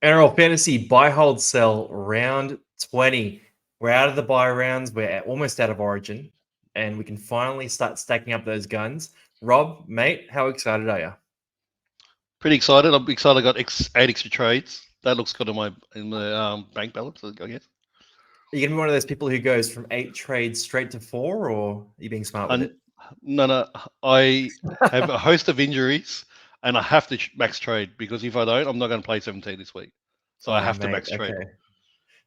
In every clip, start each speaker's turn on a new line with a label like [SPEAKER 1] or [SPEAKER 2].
[SPEAKER 1] NRL Fantasy Buy, Hold, Sell Round 20. We're out of the buy rounds. We're almost out of Origin. And we can finally start stacking up those guns. Rob, mate, how excited are you?
[SPEAKER 2] Pretty excited. I'm excited. I got 8 extra trades. That looks good in my bank balance, I guess.
[SPEAKER 1] Are you going to be one of those people who goes from 8 trades straight to 4, or are you being smart with it?
[SPEAKER 2] No. I have a host of injuries, and I have to max trade because if I don't, I'm not going to play 17 this week. So I
[SPEAKER 1] Oh,
[SPEAKER 2] have to
[SPEAKER 1] mate.
[SPEAKER 2] max trade.
[SPEAKER 1] Okay.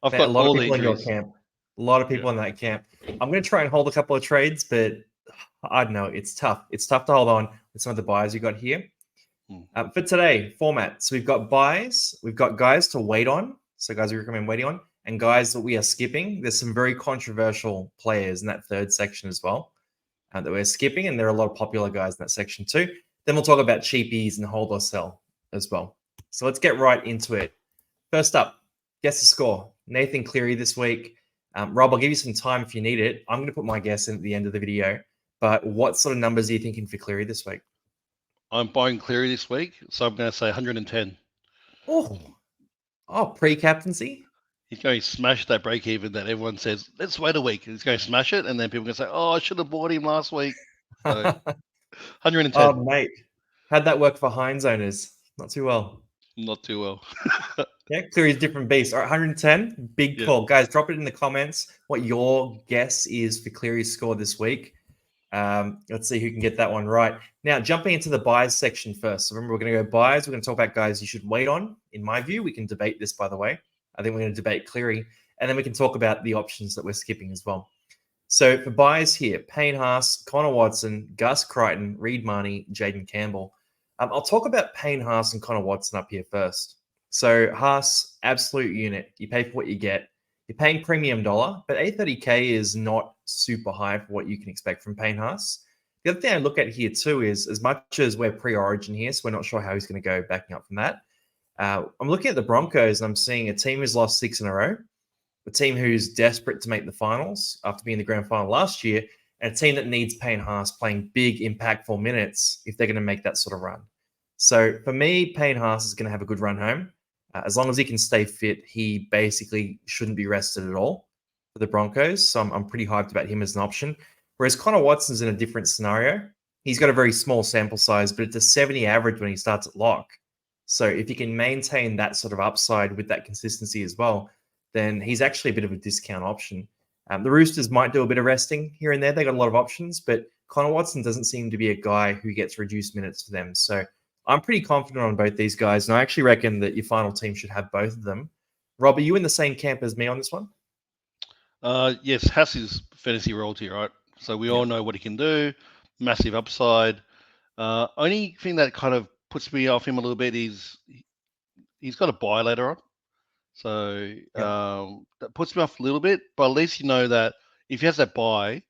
[SPEAKER 2] I've
[SPEAKER 1] Mate, a
[SPEAKER 2] got
[SPEAKER 1] lot of
[SPEAKER 2] all the
[SPEAKER 1] people in your
[SPEAKER 2] injuries.
[SPEAKER 1] camp. A lot of people
[SPEAKER 2] Yeah.
[SPEAKER 1] in that camp. I'm going to try and hold a couple of trades, but I don't know. It's tough. It's tough to hold on with some of the buys you got here. For today, format. So we've got buys, we've got guys to wait on. So guys we recommend waiting on, and guys that we are skipping. There's some very controversial players in that third section as well that we're skipping, and there are a lot of popular guys in that section too. Then we'll talk about cheapies and hold or sell as well. So let's get right into it. First up, guess the score. Nathan Cleary this week. Rob, I'll give you some time if you need it. I'm going to put my guess in at the end of the video. But what sort of numbers are you thinking for Cleary this week?
[SPEAKER 2] I'm buying Cleary this week, so I'm going to say 110.
[SPEAKER 1] Oh, pre-captaincy?
[SPEAKER 2] He's going to smash that break even that everyone says, let's wait a week. He's going to smash it, and then people are going to say, oh, I should have bought him last week. So 110.
[SPEAKER 1] Oh, mate. How'd that work for Heinz owners? Not too well.
[SPEAKER 2] Not too well.
[SPEAKER 1] Yeah, Cleary's different beast. All right, 110, big call. Guys, drop it in the comments what your guess is for Cleary's score this week. Let's see who can get that one right. Now, jumping into the buys section first. So remember, we're going to go buys. We're going to talk about guys you should wait on. In my view, we can debate this, by the way. I think we're going to debate Cleary. And then we can talk about the options that we're skipping as well. So for buys here, Payne Haas, Connor Watson, Gus Crichton, Reed Marnie, Jaden Campbell. I'll talk about Payne Haas and Connor Watson up here first. So Haas, absolute unit. You pay for what you get. You're paying premium dollar, but $830K is not super high for what you can expect from Payne Haas. The other thing I look at here too is as much as we're pre-origin here, so we're not sure how he's going to go backing up from that. I'm looking at the Broncos and I'm seeing a team who's lost 6 in a row, a team who's desperate to make the finals after being in the grand final last year, and a team that needs Payne Haas playing big, impactful minutes if they're going to make that sort of run. So for me, Payne Haas is going to have a good run home. As long as he can stay fit, he basically shouldn't be rested at all for the Broncos. So I'm pretty hyped about him as an option. Whereas Connor Watson's in a different scenario. He's got a very small sample size, but it's a 70 average when he starts at lock. So if he can maintain that sort of upside with that consistency as well, then he's actually a bit of a discount option. The Roosters might do a bit of resting here and there. They got a lot of options, but Connor Watson doesn't seem to be a guy who gets reduced minutes for them. So I'm pretty confident on both these guys, and I actually reckon that your final team should have both of them. Rob, are you in the same camp as me on this one?
[SPEAKER 2] Yes, Haas is fantasy royalty, right? So we all know what he can do, massive upside. Only thing that kind of puts me off him a little bit is he's got a buy later on. So that puts me off a little bit, but at least you know that if he has that buy,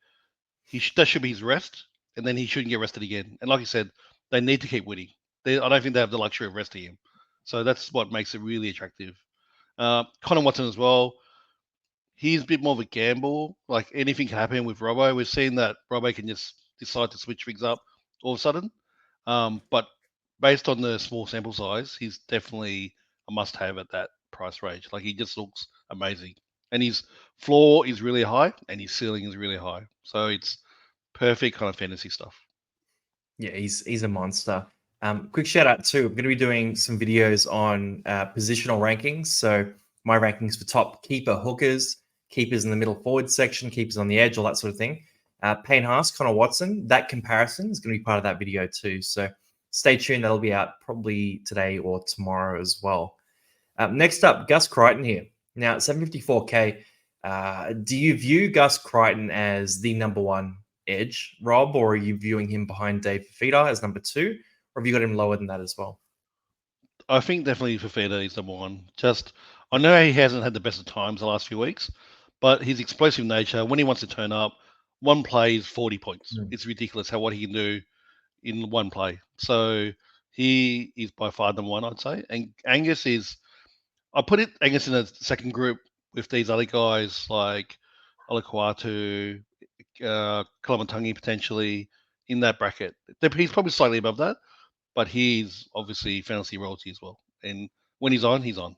[SPEAKER 2] that should be his rest, and then he shouldn't get rested again. And like you said, they need to keep winning. I don't think they have the luxury of resting him. So that's what makes it really attractive. Connor Watson as well. He's a bit more of a gamble. Like anything can happen with Robbo. We've seen that Robbo can just decide to switch things up all of a sudden. But based on the small sample size, he's definitely a must-have at that price range. Like he just looks amazing, and his floor is really high, and his ceiling is really high. So it's perfect kind of fantasy stuff.
[SPEAKER 1] Yeah, he's a monster. Quick shout out too. I'm going to be doing some videos on positional rankings. So my rankings for top keeper hookers, keepers in the middle forward section, keepers on the edge, all that sort of thing. Payne Haas, Connor Watson, that comparison is going to be part of that video too. So stay tuned. That'll be out probably today or tomorrow as well. Next up, Gus Crichton here. Now, at 754K, do you view Gus Crichton as the number one edge, Rob, or are you viewing him behind Dave Fafita as number 2, or have you got him lower than that as well?
[SPEAKER 2] I think definitely Fafita is number one. I know he hasn't had the best of times the last few weeks, but his explosive nature, when he wants to turn up, one play is 40 points. It's ridiculous what he can do in one play. So he is by far number one, I'd say. And Angus is, I put Angus in a second group with these other guys like Olakwatu, Kalamatangi potentially in that bracket. He's probably slightly above that, but he's obviously fantasy royalty as well. And when he's on, he's on.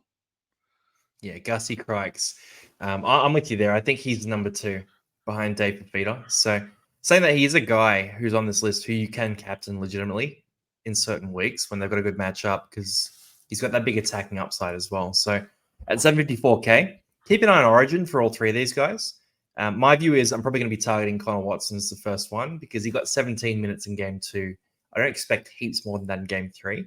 [SPEAKER 1] Yeah, Gussie Crikes. I'm with you there. I think he's number 2 behind Dave Fafita. So saying that he is a guy who's on this list who you can captain legitimately in certain weeks when they've got a good matchup because he's got that big attacking upside as well. So at 754k, keep an eye on Origin for all 3 of these guys. My view is I'm probably going to be targeting Connor Watson as the first one because he got 17 minutes in game 2. I don't expect heaps more than that in game 3.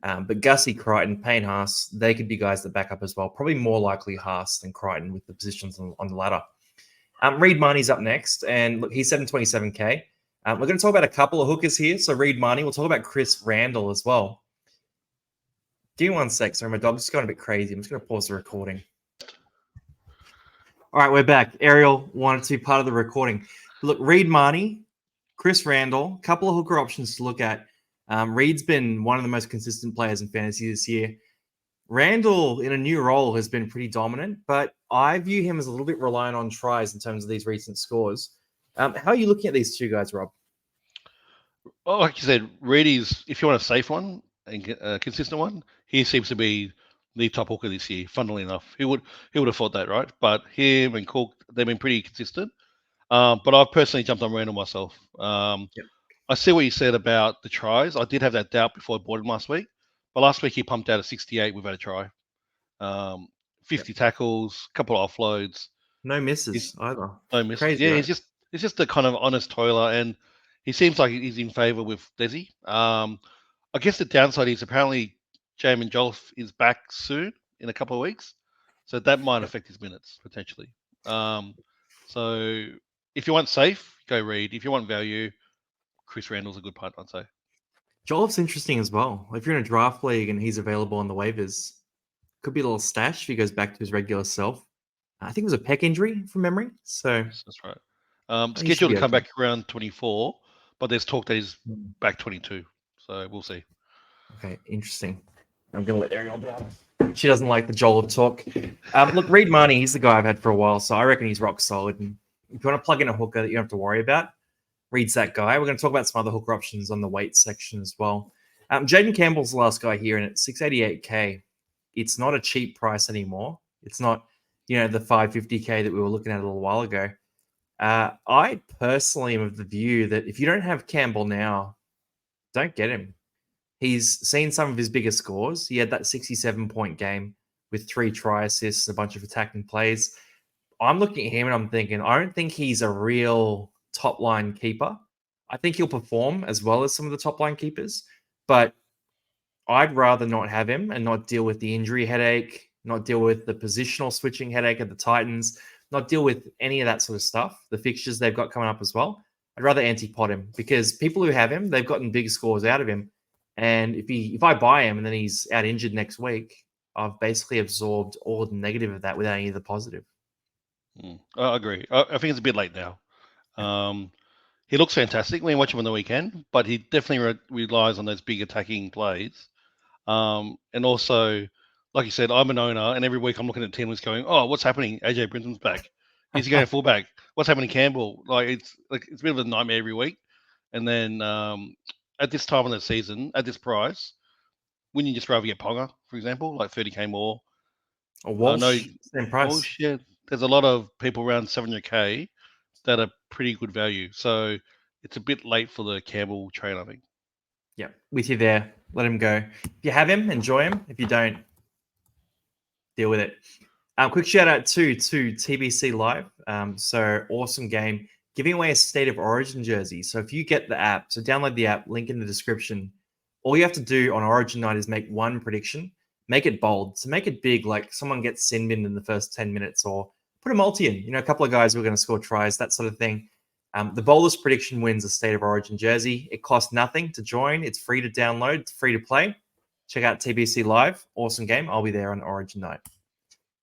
[SPEAKER 1] But Gussie, Crichton, Payne, Haas, they could be guys that back up as well. Probably more likely Haas than Crichton with the positions on the ladder. Reed Marnie's up next, and look, he's 727k. We're going to talk about a couple of hookers here. So Reed Marnie, we'll talk about Chris Randall as well. Give me 1 sec. Sorry, my dog's going a bit crazy. I'm just going to pause the recording. All right, we're back. Ariel wanted to be part of the recording. Look, Reed Marnie, Chris Randall, a couple of hooker options to look at. Reed's been one of the most consistent players in fantasy this year. Randall, in a new role, has been pretty dominant, but I view him as a little bit reliant on tries in terms of these recent scores. How are you looking at these 2 guys, Rob?
[SPEAKER 2] Well, like you said, Reedy's, if you want a safe one and a consistent one, he seems to be the top hooker this year, funnily enough. He would have thought that, right? But him and Cook, they've been pretty consistent. But I've personally jumped on Randall myself.
[SPEAKER 1] Yep.
[SPEAKER 2] I see what you said about the tries. I did have that doubt before I bought him last week. But last week he pumped out a 68 without a try. 50 tackles, couple of offloads.
[SPEAKER 1] No misses
[SPEAKER 2] He's
[SPEAKER 1] either.
[SPEAKER 2] no miss.
[SPEAKER 1] Crazy,
[SPEAKER 2] Yeah,
[SPEAKER 1] right?
[SPEAKER 2] he's just a kind of honest toiler, and he seems like he's in favour with Desi. I guess the downside is apparently Jamin Jolf is back soon in a couple of weeks, so that might
[SPEAKER 1] Yep.
[SPEAKER 2] affect his minutes potentially. So if you want safe, go Reed. If you want value, Chris Randall's a good punt, I'd say.
[SPEAKER 1] Jolliff's interesting as well. If you're in a draft league and he's available on the waivers, could be a little stash if he goes back to his regular self. I think it was a pec injury from memory. So
[SPEAKER 2] That's right.
[SPEAKER 1] he should
[SPEAKER 2] Scheduled
[SPEAKER 1] be
[SPEAKER 2] to come
[SPEAKER 1] okay.
[SPEAKER 2] back around 24, but there's talk that he's
[SPEAKER 1] Hmm.
[SPEAKER 2] back 22. So we'll see.
[SPEAKER 1] Okay, interesting. I'm going to let Ariel down. She doesn't like the Joel talk. Look, Reed Marnie, he's the guy I've had for a while, so I reckon he's rock solid. And if you want to plug in a hooker that you don't have to worry about, Reed's that guy. We're going to talk about some other hooker options on the weight section as well. Jaden Campbell's the last guy here, and at 688k, it's not a cheap price anymore. It's not, the 550k that we were looking at a little while ago. I personally am of the view that if you don't have Campbell now, don't get him. He's seen some of his biggest scores. He had that 67-point game with 3 try assists, a bunch of attacking plays. I'm looking at him and I'm thinking, I don't think he's a real top line keeper. I think he'll perform as well as some of the top line keepers, but I'd rather not have him and not deal with the injury headache, not deal with the positional switching headache at the Titans, not deal with any of that sort of stuff, the fixtures they've got coming up as well. I'd rather anti-pot him because people who have him, they've gotten big scores out of him. And if I buy him and then he's out injured next week, I've basically absorbed all the negative of that without any of the positive.
[SPEAKER 2] I agree. I think it's a bit late now. He looks fantastic when you watch him on the weekend, but he definitely relies on those big attacking plays. And also, like you said, I'm an owner, and every week I'm looking at teams going, "Oh, what's happening? AJ Brinton's back. Is he going fullback? What's happening, Campbell?" It's a bit of a nightmare every week. And then at this time of the season, at this price, wouldn't you just rather get Ponga, for example, like 30k more?
[SPEAKER 1] Or
[SPEAKER 2] I know
[SPEAKER 1] Walsh, same price.
[SPEAKER 2] Bullshit. There's a lot of people around 700k that are pretty good value. So it's a bit late for the Campbell train, I think.
[SPEAKER 1] Yeah, with you there. Let him go. If you have him, enjoy him. If you don't, deal with it. Quick shout out to TBC Live. So awesome game. Giving away a State of Origin jersey. So if you get the app, so download the app, link in the description. All you have to do on Origin night is make one prediction. Make it bold. So make it big, like someone gets sin binned in the first 10 minutes or put a multi in. A couple of guys who are going to score tries, that sort of thing. The boldest prediction wins a State of Origin jersey. It costs nothing to join. It's free to download. It's free to play. Check out TBC Live. Awesome game. I'll be there on Origin night.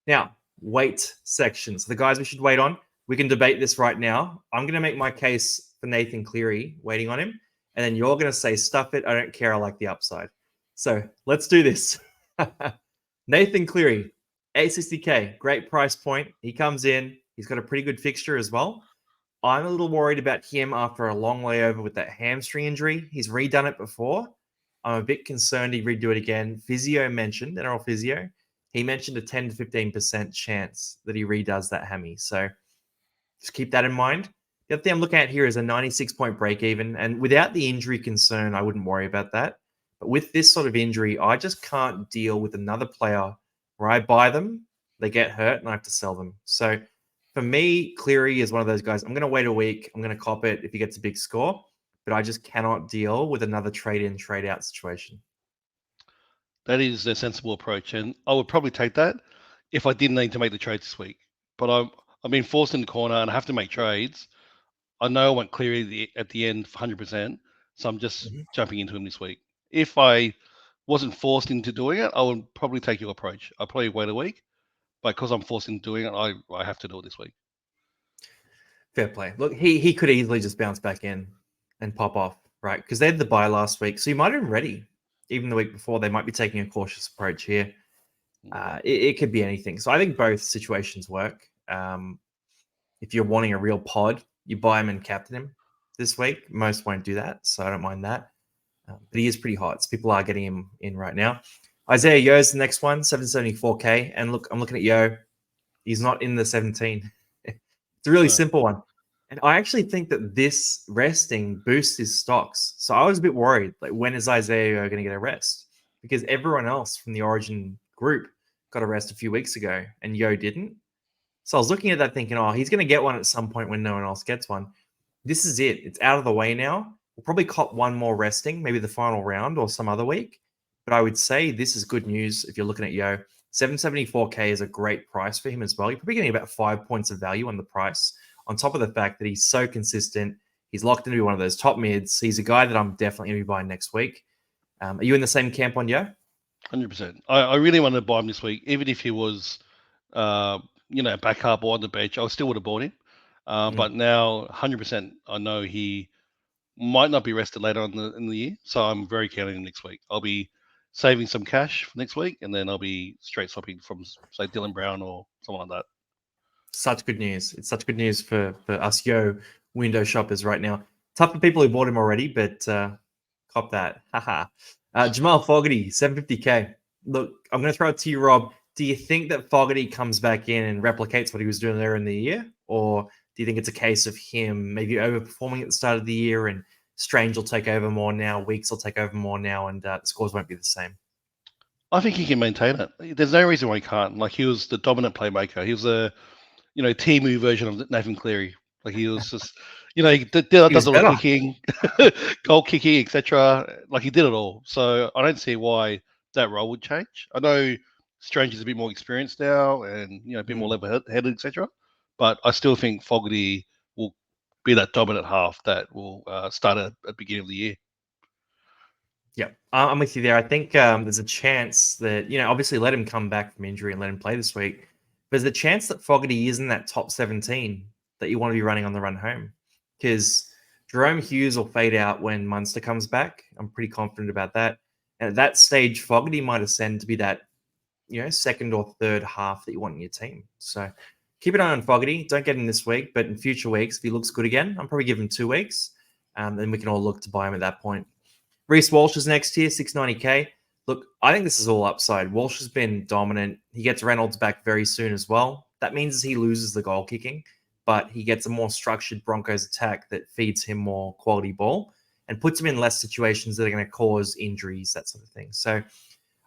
[SPEAKER 1] Now, weight sections. The guys we should wait on. We can debate this right now. I'm going to make my case for Nathan Cleary, waiting on him. And then you're going to say, stuff it. I don't care. I like the upside. So let's do this. Nathan Cleary, 860K. Great price point. He comes in. He's got a pretty good fixture as well. I'm a little worried about him after a long layover with that hamstring injury. He's redone it before. I'm a bit concerned he'd redo it again. Physio mentioned, NRL physio. he mentioned a 10 to 15% chance that he redoes that hammy. So just keep that in mind. The other thing I'm looking at here is a 96-point break even. And without the injury concern, I wouldn't worry about that. But with this sort of injury, I just can't deal with another player where I buy them, they get hurt, and I have to sell them. So for me, Cleary is one of those guys. I'm going to wait a week. I'm going to cop it if he gets a big score. But I just cannot deal with another trade-in, trade-out situation.
[SPEAKER 2] That is a sensible approach, and I would probably take that if I didn't need to make the trades this week. But I'm being forced in the corner, and I have to make trades. I know I want Cleary at the end for 100%, so I'm just jumping into him this week. If I wasn't forced into doing it, I would probably take your approach. I'd probably wait a week, but because I'm forced into doing it, I have to do it this week.
[SPEAKER 1] Fair play. Look, he could easily just bounce back in and pop off, right? Because they had the bye last week, so he might have been ready. Even the week before, they might be taking a cautious approach here. It could be anything. So I think both situations work. If you're wanting a real pod, you buy him and captain him this week. Most won't do that, so I don't mind that. But he is pretty hot. So people are getting him in right now. Isaiah Yo's the next one, 774K. And look, I'm looking at Yo. He's not in the 17. It's a really simple one. And I actually think that this resting boosts his stocks. So I was a bit worried, like, when is Isaiah going to get a rest? Because everyone else from the Origin group got a rest a few weeks ago, and Yo didn't. So I was looking at that thinking, oh, he's going to get one at some point when no one else gets one. This is it. It's out of the way now. We'll probably cop one more resting, maybe the final round or some other week. But I would say this is good news if you're looking at Yo. 774K is a great price for him as well. You're probably getting about 5 points of value on the price, on top of the fact that he's so consistent. He's locked into one of those top mids. He's a guy that I'm definitely going to be buying next week. Are you in the same camp on Yo?
[SPEAKER 2] 100%. I really wanted to buy him this week, even if he was, backup or on the bench. I still would have bought him. But now, 100%, I know he might not be rested later on in the year, so I'm very keen on him next week. I'll be saving some cash for next week, and then I'll be straight swapping from, say, Dylan Brown or someone like that.
[SPEAKER 1] Such good news. It's such good news for us Yo window shoppers right now. Tough for people who bought him already, but cop that. Haha. Jamal Fogarty, 750K. Look, I'm going to throw it to you, Rob. Do you think that Fogarty comes back in and replicates what he was doing there in the year? Or do you think it's a case of him maybe overperforming at the start of the year and Strange will take over more now, Weeks will take over more now, and the scores won't be the same?
[SPEAKER 2] I think he can maintain it. There's no reason why he can't. Like, he was the dominant playmaker. He was a, Timu version of Nathan Cleary. Like, he was just, he does all the kicking, goal kicking, etc. Like, he did it all. So I don't see why that role would change. I know Strange is a bit more experienced now and, a bit more level-headed, etc. But I still think Fogarty will be that dominant half that will start at the beginning of the year.
[SPEAKER 1] Yeah, I'm with you there. I think there's a chance that, obviously let him come back from injury and let him play this week. But there's a chance that Fogarty is in that top 17 that you want to be running on the run home. Because Jerome Hughes will fade out when Munster comes back. I'm pretty confident about that. And at that stage, Fogarty might ascend to be that, second or third half that you want in your team. So keep an eye on Fogarty. Don't get him this week, but in future weeks, if he looks good again, I'm probably give him 2 weeks. Then we can all look to buy him at that point. Reece Walsh is next here, 690K. Look, I think this is all upside. Walsh has been dominant. He gets Reynolds back very soon as well. That means he loses the goal kicking, but he gets a more structured Broncos attack that feeds him more quality ball and puts him in less situations that are going to cause injuries, that sort of thing. So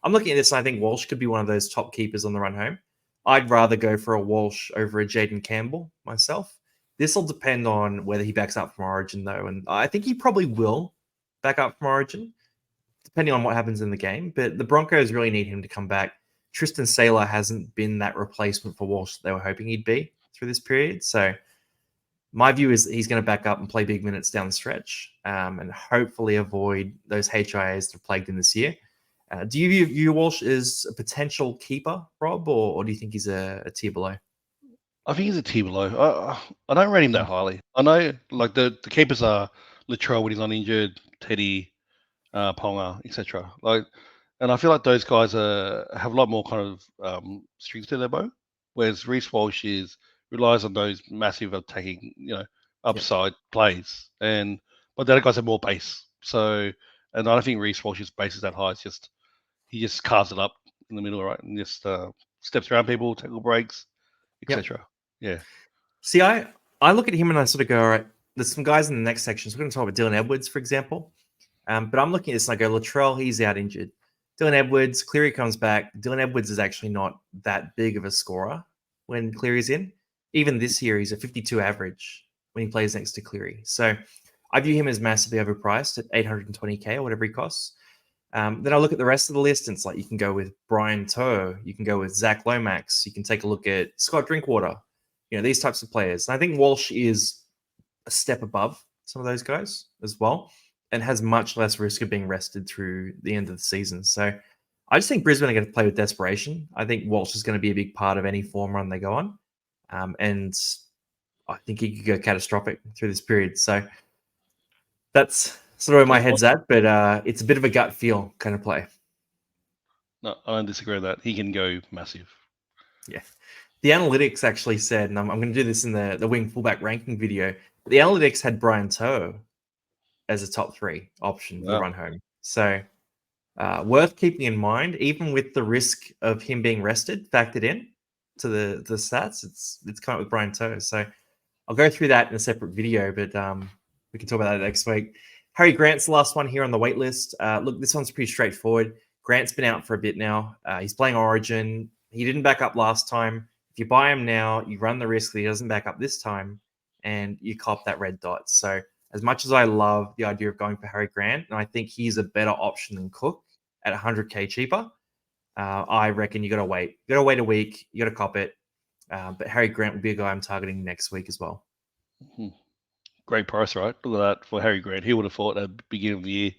[SPEAKER 1] I'm looking at this, and I think Walsh could be one of those top keepers on the run home. I'd rather go for a Walsh over a Jaden Campbell myself. This will depend on whether he backs up from Origin, though, and I think he probably will back up from Origin, depending on what happens in the game. But the Broncos really need him to come back. Tristan Saylor hasn't been that replacement for Walsh that they were hoping he'd be through this period. So my view is he's going to back up and play big minutes down the stretch and hopefully avoid those HIAs that are plagued in this year. Do you view Walsh as a potential keeper, Rob, or do you think he's a tier below?
[SPEAKER 2] I think he's a tier below. I don't rate him that highly. I know, like, the keepers are Latrell when he's not injured, Teddy, Ponga, etc. And I feel like those guys have a lot more kind of strings to their bow, whereas Reece Walsh relies on those massive attacking, upside plays, but the other guys have more base. So, and I don't think Reece Walsh's base is that high. It's just he just carves it up in the middle, right, and just steps around people, tackle breaks, etc. Yeah.
[SPEAKER 1] See, I look at him and I sort of go, all right, there's some guys in the next section. So we're going to talk about Dylan Edwards, for example. But I'm looking at this and I go, Latrell, he's out injured. Dylan Edwards, Cleary comes back. Dylan Edwards is actually not that big of a scorer when Cleary's in. Even this year, he's a 52 average when he plays next to Cleary. So I view him as massively overpriced at 820K or whatever he costs. Then I look at the rest of the list, and it's like you can go with Brian Toe, you can go with Zach Lomax, you can take a look at Scott Drinkwater, these types of players. And I think Walsh is a step above some of those guys as well and has much less risk of being rested through the end of the season. So I just think Brisbane are going to play with desperation. I think Walsh is going to be a big part of any form run they go on. And I think he could go catastrophic through this period. So that's sort of where my head's at, but it's a bit of a gut feel kind of play.
[SPEAKER 2] No, I don't disagree with that. He can go massive.
[SPEAKER 1] Yeah. The analytics actually said, and I'm going to do this in the wing fullback ranking video, the analytics had Brian Toe as a top 3 option for the run home. So worth keeping in mind, even with the risk of him being rested factored in to the stats, it's kind of with Brian Toe. So I'll go through that in a separate video, but we can talk about that next week. Harry Grant's the last one here on the wait list. Look, this one's pretty straightforward. Grant's been out for a bit now. He's playing Origin. He didn't back up last time. If you buy him now, you run the risk that he doesn't back up this time, and you cop that red dot. So as much as I love the idea of going for Harry Grant, and I think he's a better option than Cook at 100K cheaper, I reckon you got to wait. You got to wait a week. You got to cop it. But Harry Grant will be a guy I'm targeting next week as well.
[SPEAKER 2] Mm-hmm. Great price, right? Look at that for Harry Grant. Who would have thought at the beginning of the year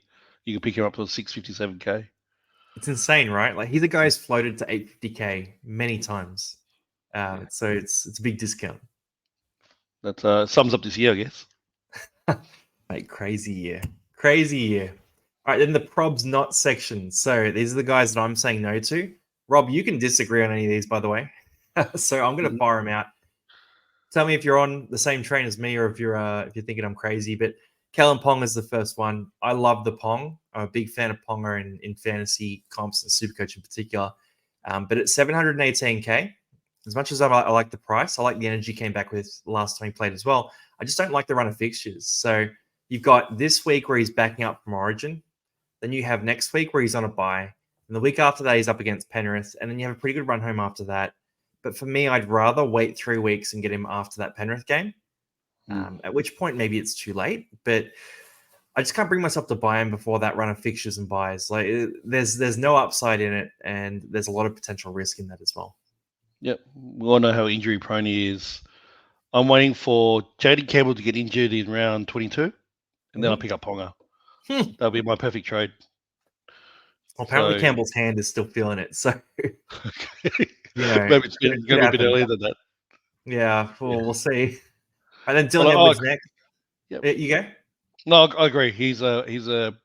[SPEAKER 2] you could pick him up to 657K?
[SPEAKER 1] It's insane, right? Like he's a guy who's floated to 850K many times. So it's a big discount.
[SPEAKER 2] That sums up this year, I guess.
[SPEAKER 1] Mate, crazy year. Crazy year. All right, then the probs not section. So these are the guys that I'm saying no to. Rob, you can disagree on any of these, by the way. So I'm going to fire them out. Tell me if you're on the same train as me or if you're thinking I'm crazy. But Kellen Pong is the first one. I love the Pong. I'm a big fan of Ponga in fantasy comps and Supercoach in particular. But at 718K, as much as I like the price, I like the energy came back with last time he played as well. I just don't like the run of fixtures. So you've got this week where he's backing up from Origin. Then you have next week where he's on a bye. And the week after that, he's up against Penrith. And then you have a pretty good run home after that. But for me, I'd rather wait 3 weeks and get him after that Penrith game, at which point maybe it's too late. But I just can't bring myself to buy him before that run of fixtures and buys. Like there's no upside in it, and there's a lot of potential risk in that as well.
[SPEAKER 2] Yep. We all know how injury prone he is. I'm waiting for Jaden Campbell to get injured in round 22, and then I'll pick up Ponga. That'll be my perfect trade.
[SPEAKER 1] Well, apparently Campbell's hand is still feeling it, so
[SPEAKER 2] maybe it's going to be a bit earlier than that.
[SPEAKER 1] Yeah, we'll see. And then Dylan Edwards next.
[SPEAKER 2] Yep.
[SPEAKER 1] You go.
[SPEAKER 2] No, I agree. He's a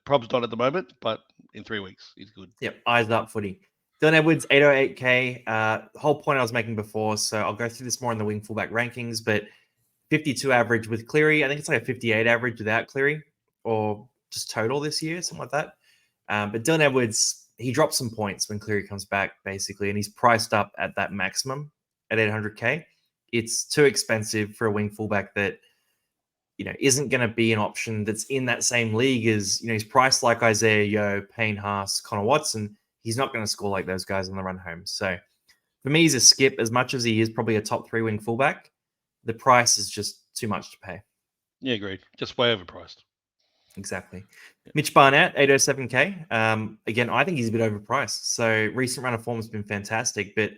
[SPEAKER 2] probs not at the moment, but in 3 weeks he's good.
[SPEAKER 1] Yep, eyes up footy. Dylan Edwards, 808K. The whole point I was making before, so I'll go through this more in the wing fullback rankings, but 52 average with Cleary. I think it's like a 58 average without Cleary, or just total this year, something like that. But Dylan Edwards, he drops some points when Cleary comes back, basically, and he's priced up at that maximum at 800K. It's too expensive for a wing fullback that isn't going to be an option that's in that same league as, he's priced like Isaiah Yeo, Payne Haas, Connor Watson. He's not going to score like those guys on the run home. So for me, he's a skip. As much as he is probably a top 3 wing fullback, the price is just too much to pay.
[SPEAKER 2] Yeah, agreed. Just way overpriced.
[SPEAKER 1] Exactly. Yeah. Mitch Barnett, 807K. Again, I think he's a bit overpriced. So recent run of form has been fantastic, but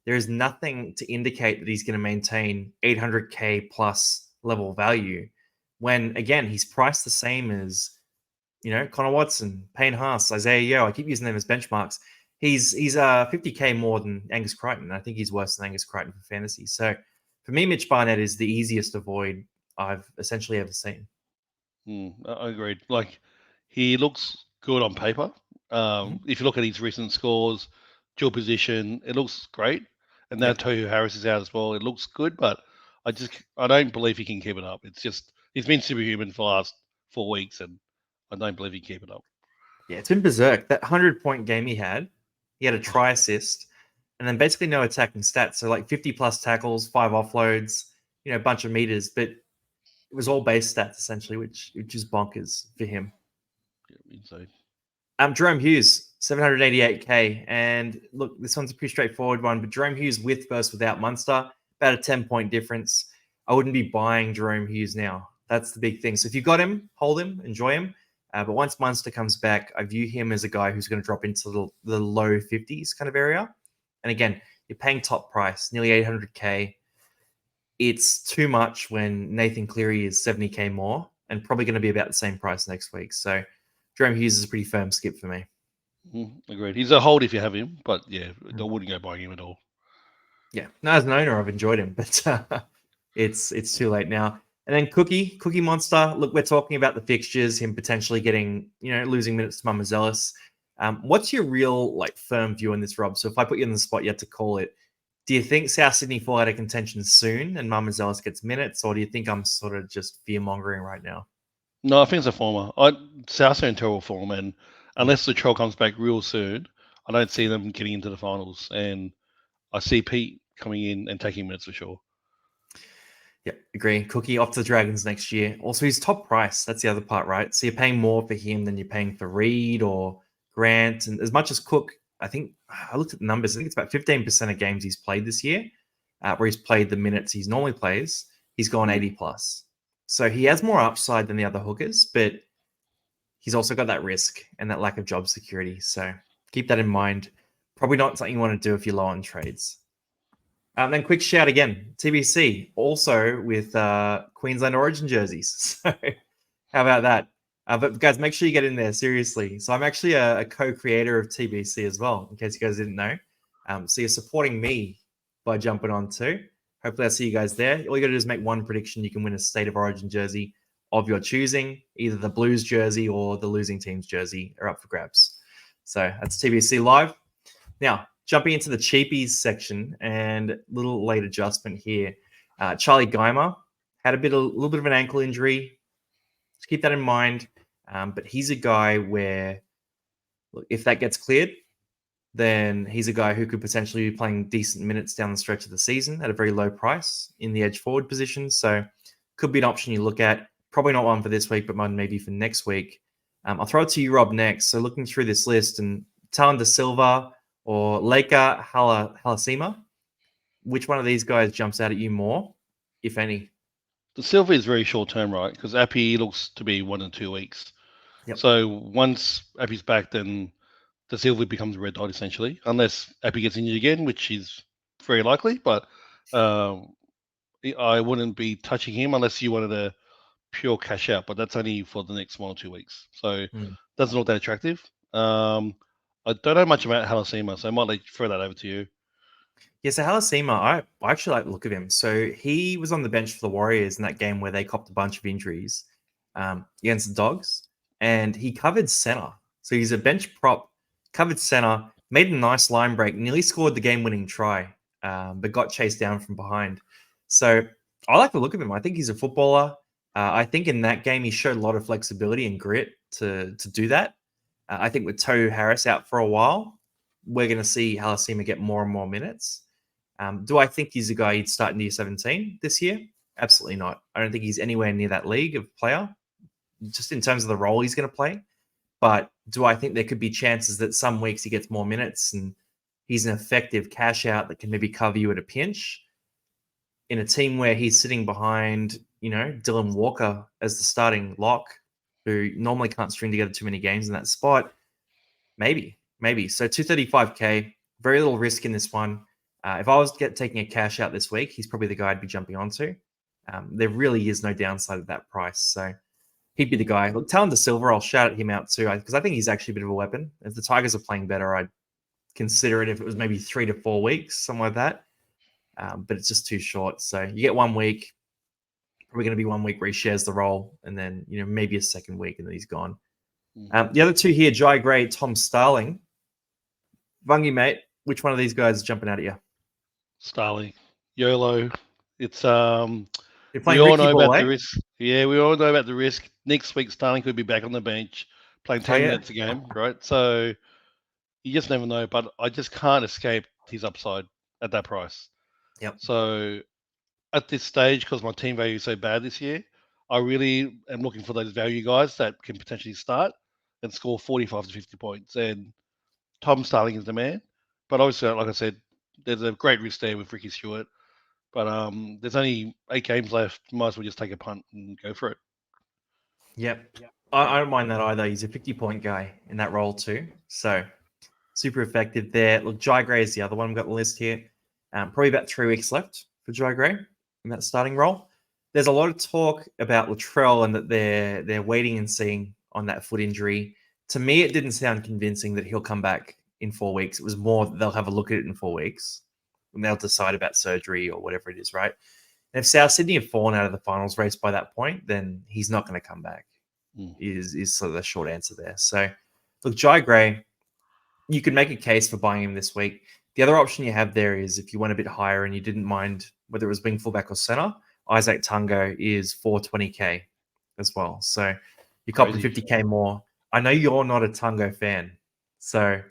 [SPEAKER 1] there is nothing to indicate that he's going to maintain 800K plus level value when, again, he's priced the same as, Connor Watson, Payne Haas, Isaiah Yeo. I keep using them as benchmarks. He's 50K more than Angus Crichton. I think he's worse than Angus Crichton for fantasy. So for me, Mitch Barnett is the easiest avoid I've essentially ever seen.
[SPEAKER 2] I agreed. Like, he looks good on paper. If you look at his recent scores, dual position, it looks great. And now Tohu Harris is out as well. It looks good, but I don't believe he can keep it up. It's just he's been superhuman for the last 4 weeks, and I don't believe he can keep it up.
[SPEAKER 1] Yeah, it's been berserk. That 100-point game he had He had a try assist, and then basically no attacking stats. So like 50 plus tackles, 5 offloads, a bunch of meters, but it was all base stats essentially, which is bonkers for him.
[SPEAKER 2] Yeah, insane.
[SPEAKER 1] Jerome Hughes, 788k. And look, this one's a pretty straightforward one, but Jerome Hughes with versus without Munster, about a 10-point difference. I wouldn't be buying Jerome Hughes now. That's the big thing. So if you got him, hold him, enjoy him. But once Munster comes back, I view him as a guy who's going to drop into the low 50s kind of area. And again, you're paying top price, nearly 800k. It's too much when Nathan Cleary is 70k more and probably going to be about the same price next week. So Jerome Hughes is a pretty firm skip for me.
[SPEAKER 2] Agreed. He's a hold if you have him, but yeah, I wouldn't go buying him at all.
[SPEAKER 1] Yeah, no, as an owner, I've enjoyed him, but it's too late now. And then Cookie Monster. Look, we're talking about the fixtures, him potentially getting, losing minutes to Mamazelis. What's your real firm view on this, Rob? So if I put you on the spot, you have to call it. Do you think South Sydney fall out of contention soon and Mamazelis gets minutes, or do you think I'm sort of just fear mongering right now?
[SPEAKER 2] No, I think it's a former. South are in terrible form, and unless the Troll comes back real soon, I don't see them getting into the finals. And I see Pete coming in and taking minutes for sure.
[SPEAKER 1] Yeah, agree. Cookie off to the Dragons next year. Also, he's top price. That's the other part, right? So you're paying more for him than you're paying for Reed or Grant. And as much as Cook, I think I looked at the numbers. I think it's about 15% of games he's played this year, where he's played the minutes he normally plays. He's gone 80 plus. So he has more upside than the other hookers, but he's also got that risk and that lack of job security. So keep that in mind. Probably not something you want to do if you're low on trades. Then quick shout again, TBC, also with Queensland Origin jerseys. So how about that? But guys, make sure you get in there, seriously. So I'm actually a co-creator of TBC as well, in case you guys didn't know. So you're supporting me by jumping on too. Hopefully I'll see you guys there. All you got to do is make one prediction. You can win a State of Origin jersey of your choosing. Either the Blues jersey or the losing team's jersey are up for grabs. So that's TBC Live. Now, jumping into the cheapies section and a little late adjustment here. Charlie Geimer had a little bit of an ankle injury. Just keep that in mind. But he's a guy where, look, if that gets cleared, then he's a guy who could potentially be playing decent minutes down the stretch of the season at a very low price in the edge forward position. So could be an option you look at. Probably not one for this week, but one maybe for next week. I'll throw it to you, Rob, next. So looking through this list, and Talon De Silva or Leica Halasima, which one of these guys jumps out at you more, if any?
[SPEAKER 2] The Silva is very short term, right? Because Appy looks to be 1 and 2 weeks.
[SPEAKER 1] Yep.
[SPEAKER 2] So once Appy's back, then the Silva becomes a red dot essentially, unless Appy gets injured again, which is very likely. But I wouldn't be touching him unless you wanted a pure cash out. But that's only for the next 1 or 2 weeks, so doesn't look that attractive. I don't know much about Halasima, so I might throw that over to you.
[SPEAKER 1] Yeah, so Halasima, I actually like the look of him. So he was on the bench for the Warriors in that game where they copped a bunch of injuries against the Dogs, and he covered center. So he's a bench prop, covered center, made a nice line break, nearly scored the game-winning try, but got chased down from behind. So I like the look of him. I think he's a footballer. I think in that game he showed a lot of flexibility and grit to do that. I think with Tohu Harris out for a while, we're going to see Halasima get more and more minutes. Do I think he's a guy you'd start in year 17 this year? Absolutely not. I don't think he's anywhere near that league of player, just in terms of the role he's going to play. But do I think there could be chances that some weeks he gets more minutes and he's an effective cash out that can maybe cover you at a pinch in a team where he's sitting behind, Dylan Walker as the starting lock, who normally can't string together too many games in that spot? Maybe. So 235k, very little risk in this one. If I was taking a cash out this week, he's probably the guy I'd be jumping onto. There really is no downside at that price. So he'd be the guy. Look, Talon De Silva, I'll shout him out too, because I think he's actually a bit of a weapon. If the Tigers are playing better, I'd consider it if it was maybe 3 to 4 weeks, something like that. But it's just too short. So you get 1 week, probably going to be 1 week where he shares the role, and then maybe a second week and then he's gone. The other two here, Jai Gray, Tom Starling. Vungi, mate, which one of these guys is jumping out at you?
[SPEAKER 2] Starling, YOLO. It's
[SPEAKER 1] You're playing
[SPEAKER 2] we all
[SPEAKER 1] Ricky
[SPEAKER 2] know
[SPEAKER 1] ball,
[SPEAKER 2] about
[SPEAKER 1] eh?
[SPEAKER 2] the risk. Yeah, we all know about the risk. Next week, Starling could be back on the bench playing 10 minutes a game, right? So you just never know. But I just can't escape his upside at that price.
[SPEAKER 1] Yep.
[SPEAKER 2] So at this stage, because my team value is so bad this year, I really am looking for those value guys that can potentially start and score 45 to 50 points. And Tom Starling is the man. But obviously, like I said, there's a great risk there with Ricky Stewart. But there's only 8 games left. Might as well just take a punt and go for it.
[SPEAKER 1] Yep. I don't mind that either. He's a 50-point guy in that role too. So super effective there. Look, Jai Gray is the other one we've got on the list here. Probably about 3 weeks left for Jai Gray in that starting role. There's a lot of talk about Latrell and that they're waiting and seeing on that foot injury. To me, it didn't sound convincing that he'll come back in 4 weeks. It was more that they'll have a look at it in 4 weeks and they'll decide about surgery or whatever it is, right? And if South Sydney have fallen out of the finals race by that point, then he's not going to come back. Is sort of the short answer there. So, look, Jai Gray, you could make a case for buying him this week. The other option you have there is if you went a bit higher and you didn't mind whether it was wing fullback or center, Isaac Tungo is 420k as well. So you're copping 50k more. I know you're not a Tungo fan. So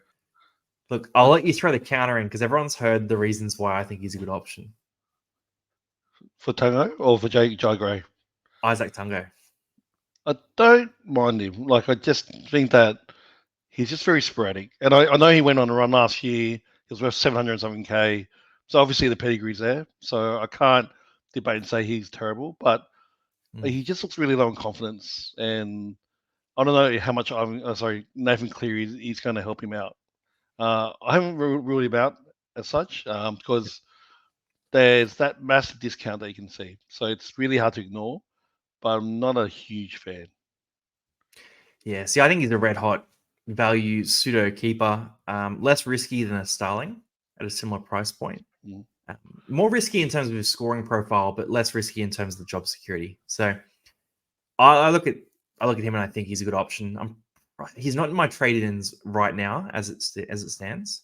[SPEAKER 1] look, I'll let you throw the counter in because everyone's heard the reasons why I think he's a good option.
[SPEAKER 2] For Tungo or for Jai Gray?
[SPEAKER 1] Isaac Tungo.
[SPEAKER 2] I don't mind him. Like, I just think that he's just very sporadic. And I know he went on a run last year. He was worth 700 and something K. So obviously the pedigree's there. So I can't debate and say he's terrible, but he just looks really low in confidence. And I don't know how much Nathan Cleary is going to help him out. I haven't ruled him out as such because there's that massive discount that you can see. So it's really hard to ignore, but I'm not a huge fan.
[SPEAKER 1] Yeah, see, I think he's a red hot value pseudo keeper, less risky than a Starling at a similar price point. More risky in terms of his scoring profile, but less risky in terms of the job security. So I look at him and I think he's a good option. He's not in my trade-ins right now as it stands,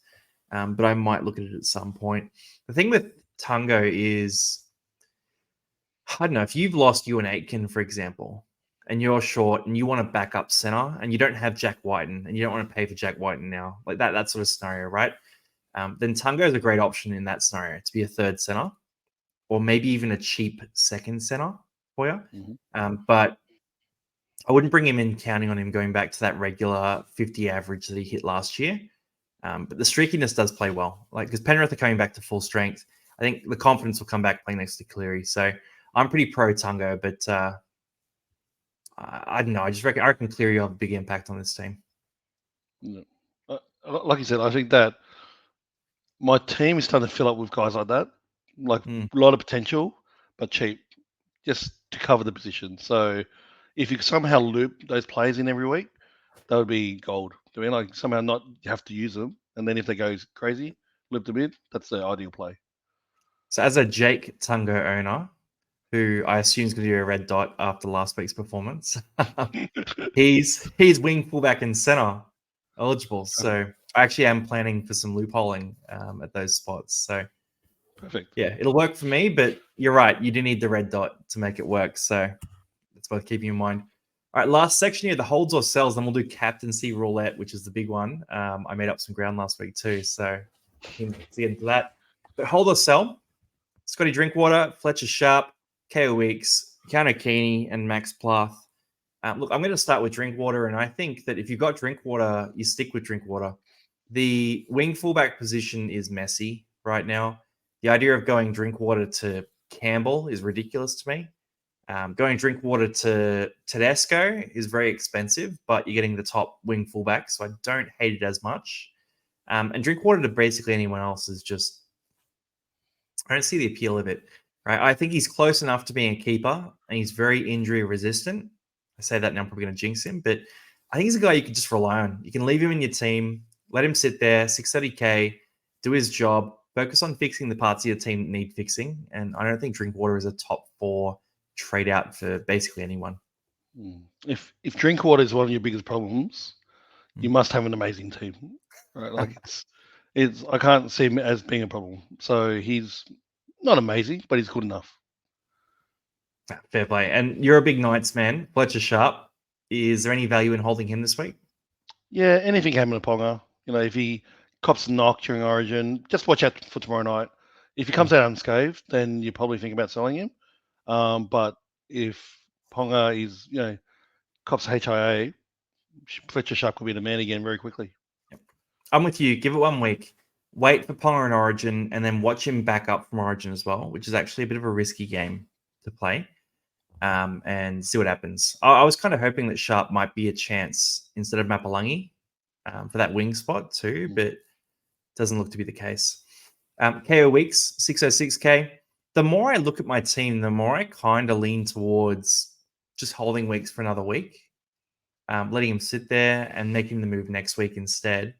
[SPEAKER 1] but I might look at it at some point. The thing with Tungo is, I don't know, if you've lost Ewan Aitken, for example, and you're short and you want to back up center and you don't have Jack Whiten and you don't want to pay for Jack Whiten now, like that sort of scenario, right? Then Tungo is a great option in that scenario to be a third center or maybe even a cheap second center for you. But I wouldn't bring him in counting on him going back to that regular 50 average that he hit last year. But the streakiness does play well, like because Penrith are coming back to full strength. I think the confidence will come back playing next to Cleary. So I'm pretty pro Tungo, but I don't know. I reckon Cleary will have a big impact on this team.
[SPEAKER 2] Like you said, I think that my team is starting to fill up with guys like that, like a lot of potential, but cheap, just to cover the position. So if you somehow loop those players in every week, that would be gold. I mean, like somehow not have to use them, and then if they go crazy, loop them in. That's the ideal play.
[SPEAKER 1] So as a Jake Tungo owner, who I assume is going to be a red dot after last week's performance, he's wing fullback and center eligible. So I actually am planning for some loopholing at those spots. So
[SPEAKER 2] perfect.
[SPEAKER 1] Yeah, it'll work for me, but you're right. You do need the red dot to make it work. So that's worth keeping in mind. All right, last section here, the holds or sells. Then we'll do captaincy roulette, which is the big one. I made up some ground last week too, so to get into that. But hold or sell, Scotty Drinkwater, Fletcher Sharp, KO Weeks, Keanu Keeney, and Max Plath. Look, I'm going to start with Drinkwater, and I think that if you've got Drinkwater, you stick with Drinkwater. The wing fullback position is messy right now. The idea of going Drinkwater to Campbell is ridiculous to me. Going Drinkwater to Tedesco is very expensive, but you're getting the top wing fullback, so I don't hate it as much. And Drinkwater to basically anyone else is just, I don't see the appeal of it. Right? I think he's close enough to being a keeper, and he's very injury resistant. I say that now, I'm probably going to jinx him, but I think he's a guy you can just rely on. You can leave him in your team, let him sit there, 630k, do his job, focus on fixing the parts of your team that need fixing. And I don't think Drinkwater is a top 4 trade out for basically anyone.
[SPEAKER 2] If Drinkwater is one of your biggest problems, you must have an amazing team, right? Like it's I can't see him as being a problem. So he's not amazing, but he's good enough.
[SPEAKER 1] Fair play. And you're a big Knights man, Fletcher Sharp. Is there any value in holding him this week?
[SPEAKER 2] Yeah, anything happened to Ponga? If he cops a knock during Origin, just watch out for tomorrow night. If he comes out unscathed, then you probably think about selling him. But if Ponga is, cops HIA, Fletcher Sharp could be the man again very quickly.
[SPEAKER 1] I'm with you. Give it 1 week. Wait for Ponga in Origin, and then watch him back up from Origin as well, which is actually a bit of a risky game to play. And see what happens. I was kind of hoping that Sharp might be a chance instead of Mapalangi for that wing spot too, but doesn't look to be the case. KO weeks, 606K. The more I look at my team, the more I kind of lean towards just holding weeks for another week, letting him sit there and making the move next week instead.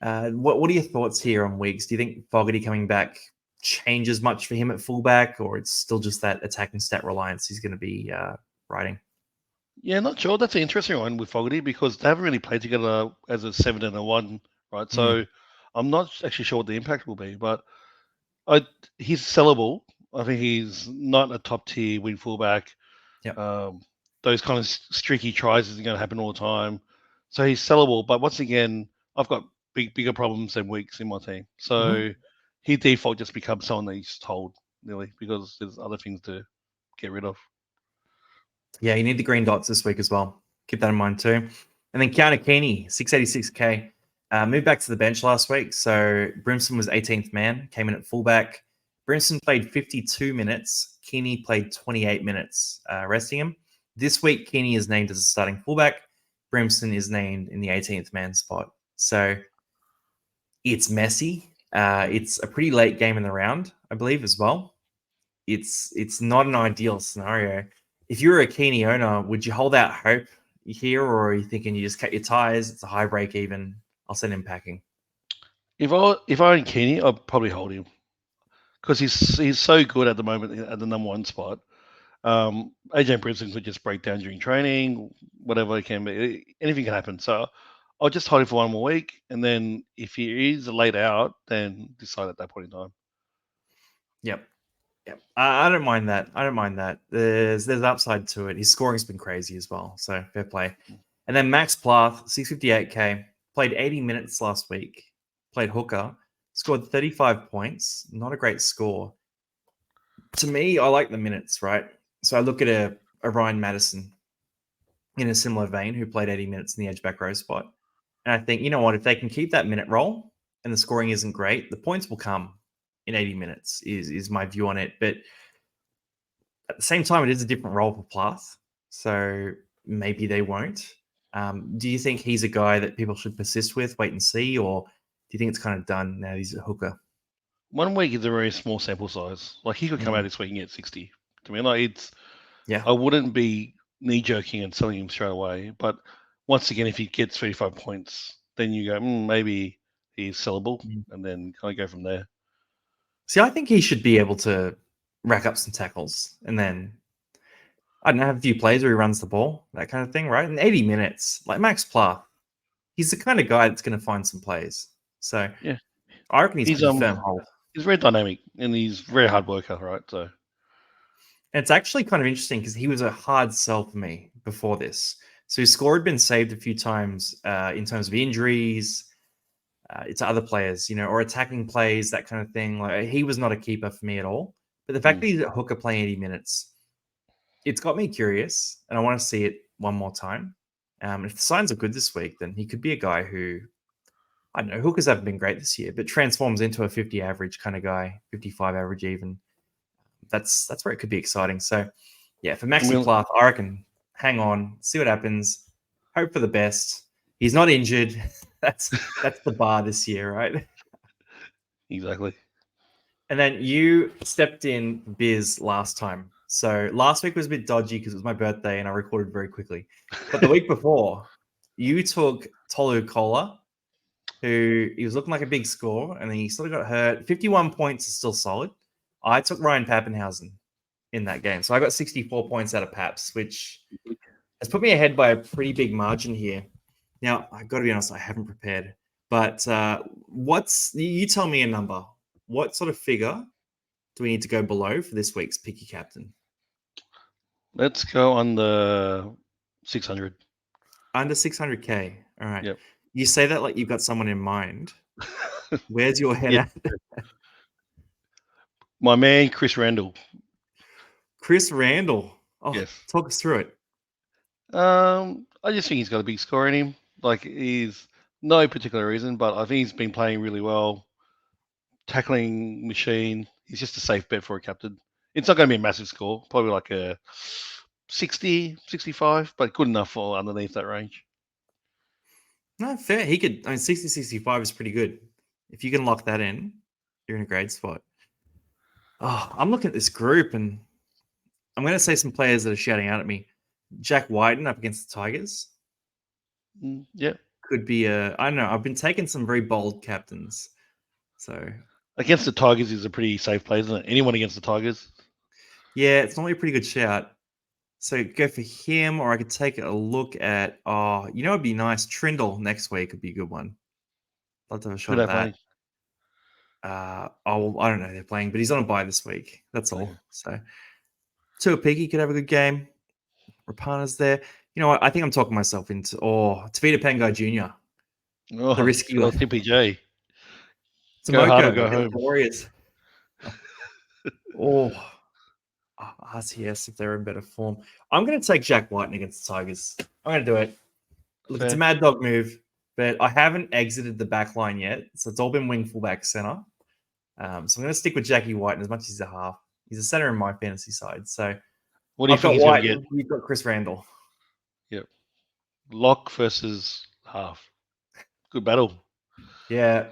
[SPEAKER 1] What are your thoughts here on weeks? Do you think Fogarty coming back changes much for him at fullback, or it's still just that attacking stat reliance he's going to be riding?
[SPEAKER 2] Yeah, not sure. That's an interesting one with Fogarty because they haven't really played together as a 7 and a 1, right? So I'm not actually sure what the impact will be, but he's sellable. I think he's not a top tier wing fullback.
[SPEAKER 1] Yeah.
[SPEAKER 2] Those kind of streaky tries isn't going to happen all the time. So he's sellable. But once again, I've got bigger problems than weeks in my team. So he default just becomes someone that he's told, really, because there's other things to get rid of.
[SPEAKER 1] Yeah, you need the green dots this week as well. Keep that in mind too. And then Keanu Keeney, 686K. Moved back to the bench last week. So Brimson was 18th man, came in at fullback. Brimson played 52 minutes. Keeney played 28 minutes, resting him. This week, Keeney is named as a starting fullback. Brimson is named in the 18th man spot. So it's messy. It's a pretty late game in the round, I believe, as well. It's not an ideal scenario. If you were a Keeney owner, would you hold out hope here, or are you thinking you just cut your ties? It's a high break even. I'll send him packing.
[SPEAKER 2] If I own Keeney, I'd probably hold him because he's so good at the moment at the number 1 spot. AJ Brimson could just break down during training, whatever it can be. Anything can happen. So I'll just hold him for 1 more week, and then if he is laid out, then decide at that point in time.
[SPEAKER 1] Yep. I don't mind that. There's upside to it. His scoring's been crazy as well, so fair play. And then Max Plath, 658K, played 80 minutes last week, played hooker, scored 35 points. Not a great score. To me, I like the minutes, right? So I look at a Ryan Madison in a similar vein who played 80 minutes in the edge back row spot. And I think, you know what, if they can keep that minute roll and the scoring isn't great, the points will come in 80 minutes is my view on it. But at the same time, it is a different role for Plath. So maybe they won't. Do you think he's a guy that people should persist with, wait and see, or do you think it's kind of done now he's a hooker?
[SPEAKER 2] 1 week is a very small sample size. Like he could come out this week and get 60. To me, like I wouldn't be knee jerking and selling him straight away. But once again, if he gets 35 points, then you go, maybe he's sellable, and then kind of go from there.
[SPEAKER 1] See, I think he should be able to rack up some tackles and then, I don't know, have a few plays where he runs the ball, that kind of thing, right? In 80 minutes, like Max Plath, he's the kind of guy that's going to find some plays. So
[SPEAKER 2] yeah,
[SPEAKER 1] I reckon he's a firm hold.
[SPEAKER 2] He's very dynamic and he's a very hard worker, right? So,
[SPEAKER 1] and it's actually kind of interesting because he was a hard sell for me before this. So his score had been saved a few times in terms of injuries to other players, or attacking plays, that kind of thing. Like he was not a keeper for me at all. But the fact that he's a hooker playing 80 minutes, it's got me curious, and I want to see it one more time. If the signs are good this week, then he could be a guy who, I don't know, hookers haven't been great this year, but transforms into a 50 average kind of guy, 55 average even. That's where it could be exciting. So, yeah, for Maxi Plath, I reckon hang on, see what happens, hope for the best. He's not injured. That's the bar this year, right?
[SPEAKER 2] Exactly.
[SPEAKER 1] And then you stepped in Biz last time. So last week was a bit dodgy because it was my birthday and I recorded very quickly. But the week before, you took Tolu Kola, who he was looking like a big score, and then he sort of got hurt. 51 points is still solid. I took Ryan Pappenhausen in that game. So I got 64 points out of Paps, which has put me ahead by a pretty big margin here. Now, I've got to be honest, I haven't prepared. But you tell me a number. What sort of figure do we need to go below for this week's Picky Captain?
[SPEAKER 2] Let's go on the 600.
[SPEAKER 1] Under 600K. All right.
[SPEAKER 2] Yep.
[SPEAKER 1] You say that like you've got someone in mind. Where's your head
[SPEAKER 2] Yeah.
[SPEAKER 1] at?
[SPEAKER 2] My man, Chris Randall.
[SPEAKER 1] Chris Randall. Oh,
[SPEAKER 2] Yes.
[SPEAKER 1] talk us through it.
[SPEAKER 2] I just think he's got a big score in him. Like, he's no particular reason, but I think he's been playing really well. Tackling machine. He's just a safe bet for a captain. It's not going to be a massive score, probably like a 60, 65, but good enough for underneath that range.
[SPEAKER 1] No, fair. He could, 60, 65 is pretty good. If you can lock that in, you're in a great spot. Oh, I'm looking at this group and I'm going to say some players that are shouting out at me. Jack Wyden up against the Tigers.
[SPEAKER 2] Yeah.
[SPEAKER 1] Could be I don't know. I've been taking some very bold captains. So
[SPEAKER 2] Against the Tigers is a pretty safe play, isn't it? Anyone against the Tigers?
[SPEAKER 1] yeah, it's normally a pretty good shout. So go for him, or I could take a look at, it'd be nice. Trindle next week would be a good one. Love to have a shot
[SPEAKER 2] Who
[SPEAKER 1] at
[SPEAKER 2] they
[SPEAKER 1] that.
[SPEAKER 2] playing?
[SPEAKER 1] I don't know who they're playing, but he's on a bye this week. That's all.
[SPEAKER 2] Okay.
[SPEAKER 1] So Tuapiki could have a good game. Rapana's there. You know what? I think I'm talking myself into Tavita Pangai Jr.
[SPEAKER 2] Oh,
[SPEAKER 1] The risky one.
[SPEAKER 2] Tippy J. Go
[SPEAKER 1] Tomoko
[SPEAKER 2] hard or go
[SPEAKER 1] against
[SPEAKER 2] home.
[SPEAKER 1] the Warriors. RTS if they're in better form. I'm going to take Jack Whiten against the Tigers. I'm going to do it. Look, it's a mad dog move, but I haven't exited the back line yet. So it's all been wing fullback center. So I'm going to stick with Jackie Whiten as much as he's a half. He's a center in my fantasy side. So
[SPEAKER 2] What do you
[SPEAKER 1] I've got
[SPEAKER 2] think he's going to
[SPEAKER 1] Whiten.
[SPEAKER 2] get?
[SPEAKER 1] You've got Chris Randall.
[SPEAKER 2] Yep. Lock versus half. Good battle.
[SPEAKER 1] Yeah.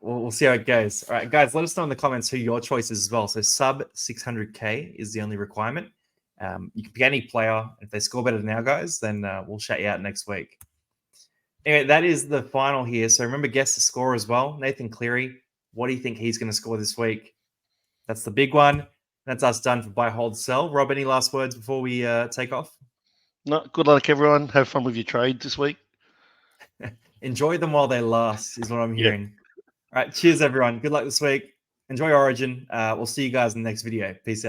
[SPEAKER 1] We'll see how it goes. All right, guys, let us know in the comments who your choice is as well. So sub 600K is the only requirement. You can pick any player. If they score better than our guys, then we'll shout you out next week. Anyway, that is the final here. So remember, guess the score as well. Nathan Cleary, what do you think he's going to score this week? That's the big one. That's us done for buy, hold, sell. Rob, any last words before we take off?
[SPEAKER 2] No, good luck, everyone. Have fun with your trade this week.
[SPEAKER 1] Enjoy them while they last, is what I'm hearing. All right, cheers, everyone. Good luck this week. Enjoy Origin. We'll see you guys in the next video. Peace out.